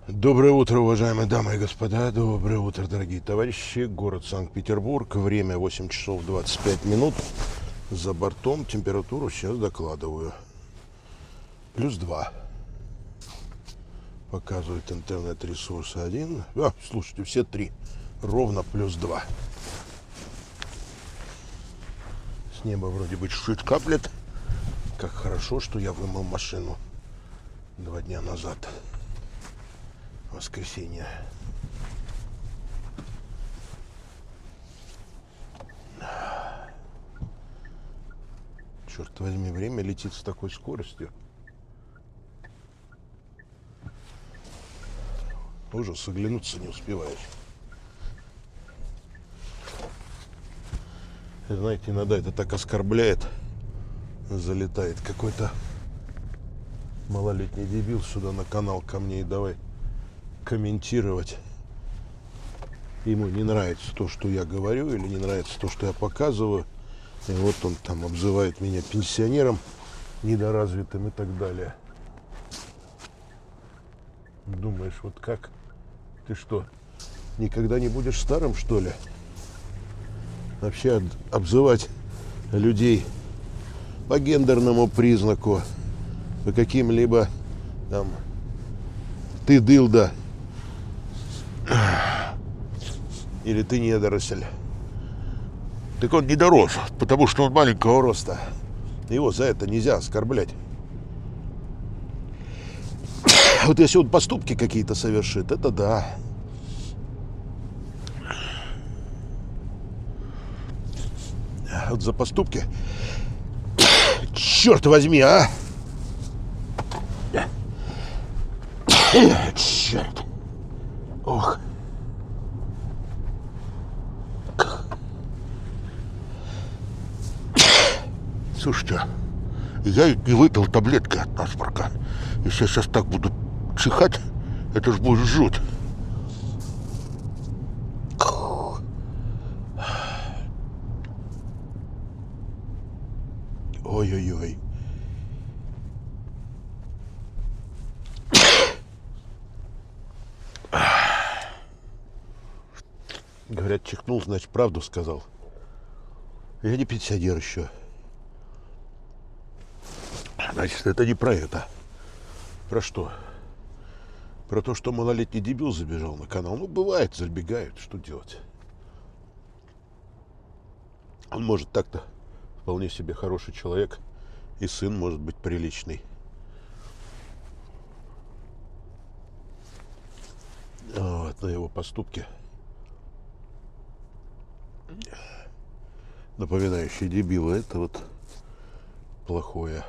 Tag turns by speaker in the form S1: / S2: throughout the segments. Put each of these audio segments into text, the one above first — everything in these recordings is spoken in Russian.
S1: Доброе утро, уважаемые дамы и господа. Доброе утро, дорогие товарищи. Город Санкт-Петербург. Время 8 часов 25 минут. За бортом температуру сейчас докладываю. +2. Показывает интернет-ресурс 1. Слушайте, все три. Ровно +2. С неба вроде бы чуть-чуть каплет. Как хорошо, что я вымыл машину 2 дня назад. Воскресенье. Черт возьми, время летит с такой скоростью. Ужас, оглянуться не успеваешь. Знаете, иногда это так оскорбляет. Залетает какой-то малолетний дебил сюда на канал ко мне и давай комментировать. Ему не нравится то, что я говорю, или не нравится то, что я показываю. И вот он там обзывает меня пенсионером, недоразвитым и так далее. Думаешь, вот как? Ты что, никогда не будешь старым, что ли? Вообще обзывать людей по гендерному признаку, по каким-либо там ты дылда или ты недоросль. Так он не дорос, потому что он маленького роста. Его за это нельзя оскорблять. Вот если он поступки какие-то совершит, это да. Вот за поступки, черт возьми, а! Черт. Ох. Слушайте, я не выпил таблетки от насморка. Если я сейчас так буду чихать, это ж будет жуть. Ой-ой-ой. Говорят, чихнул, значит, правду сказал. Я не пенсионер еще. Значит, это не про это. Про что? Про то, что малолетний дебил забежал на канал. Ну, бывает, забегают. Что делать? Он может так-то вполне себе хороший человек. И сын может быть приличный. Вот, на его поступки, напоминающие дебила, это вот плохое.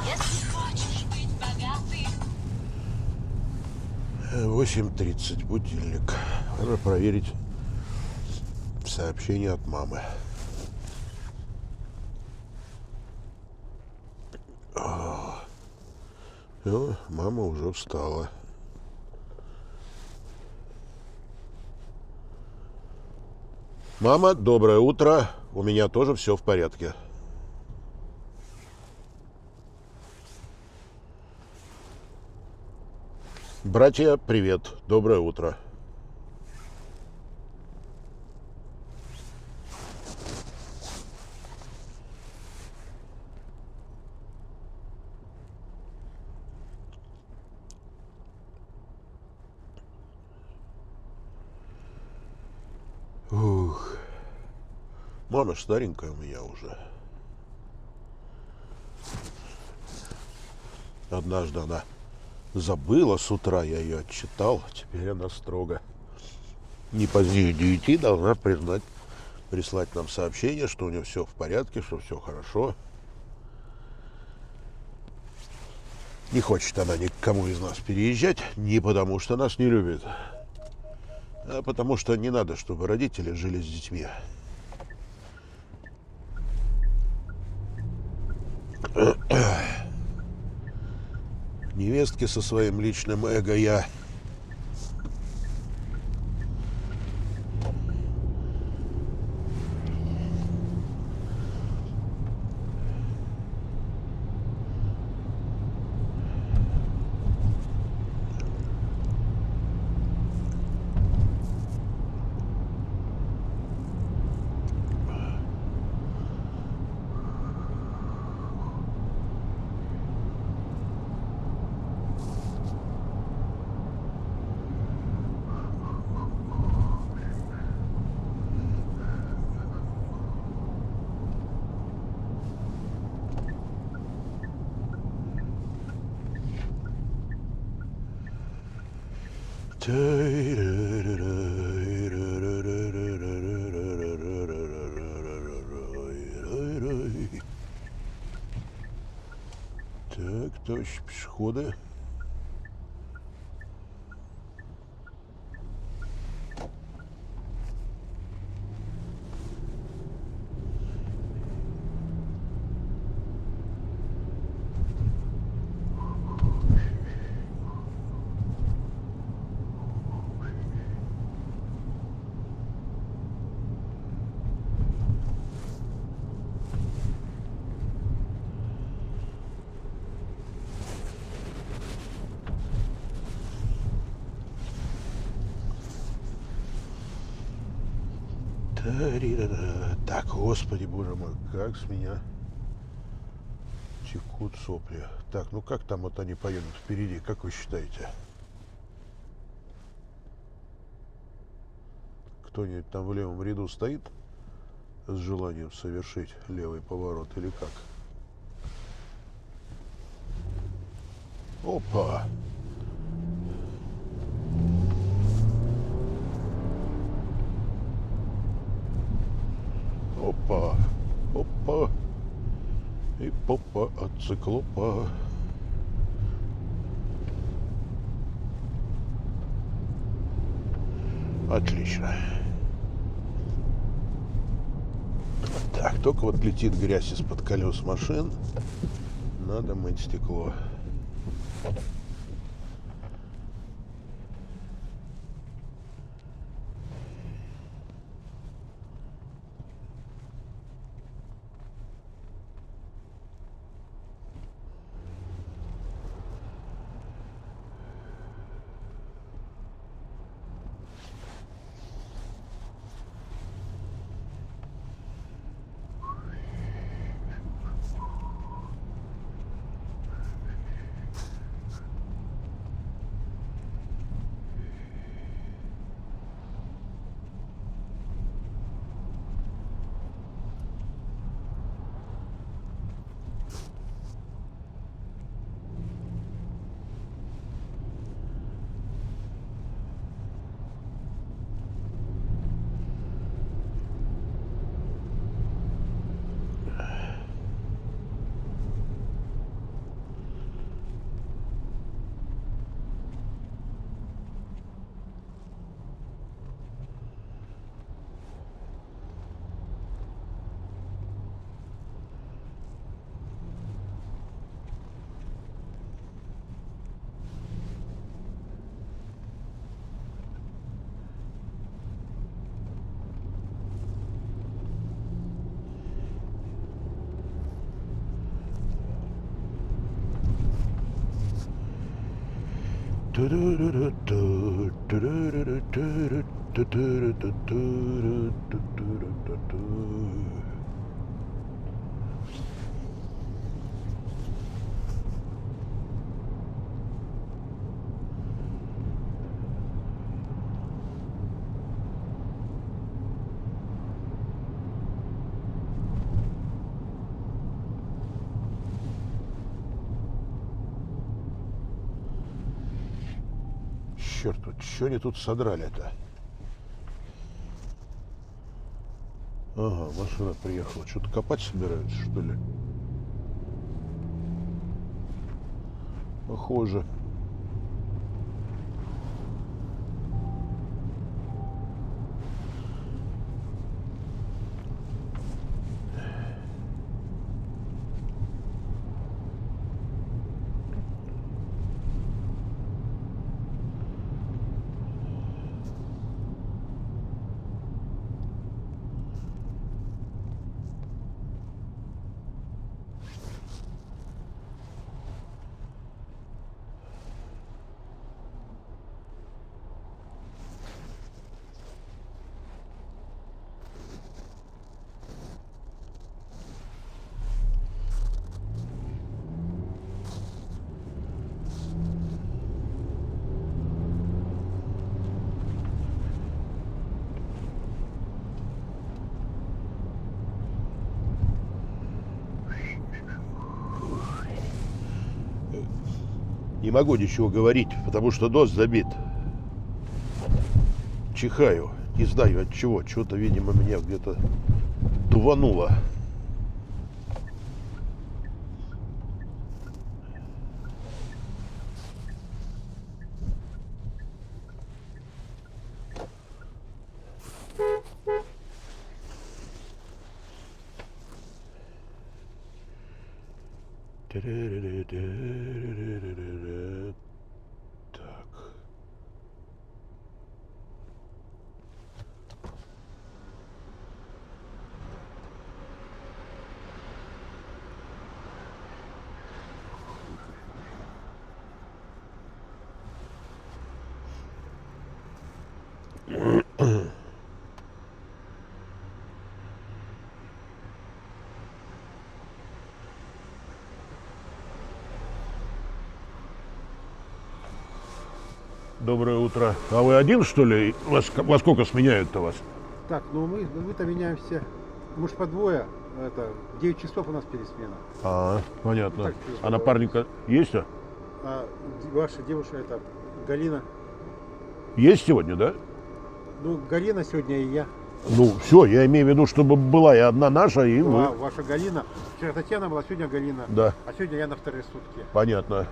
S2: Если хочешь быть богатым.
S1: 8:30 будильник. Надо проверить сообщение от мамы. Все, мама уже встала. Мама, доброе утро. У меня тоже все в порядке. Братья, привет. Доброе утро. Ух. Мама ж старенькая у меня уже. Однажды она забыла с утра, я ее отчитал. Теперь она строго не позднее 9 должна прислать нам сообщение, что у нее все в порядке, что все хорошо. Не хочет она ни к кому из нас переезжать, не потому что нас не любит, а потому что не надо, чтобы родители жили с детьми. Невестке со своим личным эго я Так, товарищи пешеходы. Так, господи, боже мой, как с меня текут сопли. Так, ну как там вот они поедут впереди, как вы считаете? Кто-нибудь там в левом ряду стоит с желанием совершить левый поворот или как? Опа! Опа! Опа! И попа от циклопа. Отлично. Так, только вот летит грязь из-под колес машин. Надо мыть стекло. черт, вот что они тут содрали-то? Ага, машина приехала. Что-то копать собираются, что ли? Похоже. Не могу ничего говорить, потому что нос забит. Чихаю. Не знаю от чего. Что-то, видимо, меня где-то тувануло. Так. Доброе утро. А вы один, что ли? Во сколько сменяют-то вас?
S3: Так, ну мы-то меняемся, мы ж по двое, это, 9 часов у нас пересмена.
S1: Понятно.
S3: Так,
S1: А напарника есть?
S3: Ваша девушка, это, Галина,
S1: Есть сегодня, да?
S3: ну, Галина сегодня и я.
S1: Ну, все, я имею в виду, чтобы была и одна наша, и вы.
S3: Ваша Галина, вчера Татьяна была, сегодня Галина.
S1: Да.
S3: А сегодня я на вторые сутки.
S1: Понятно.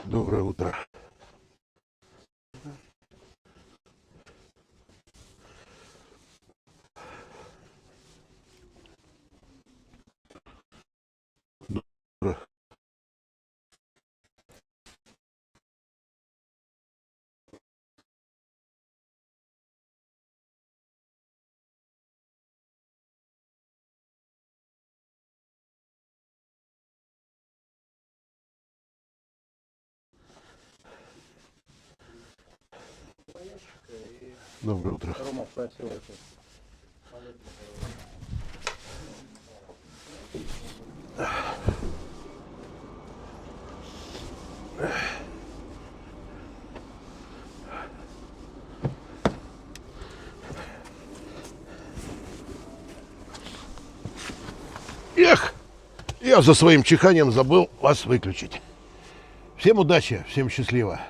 S1: Доброе утро. Доброе утро. Эх, я за своим чиханием забыл вас выключить. Всем удачи, всем счастливо.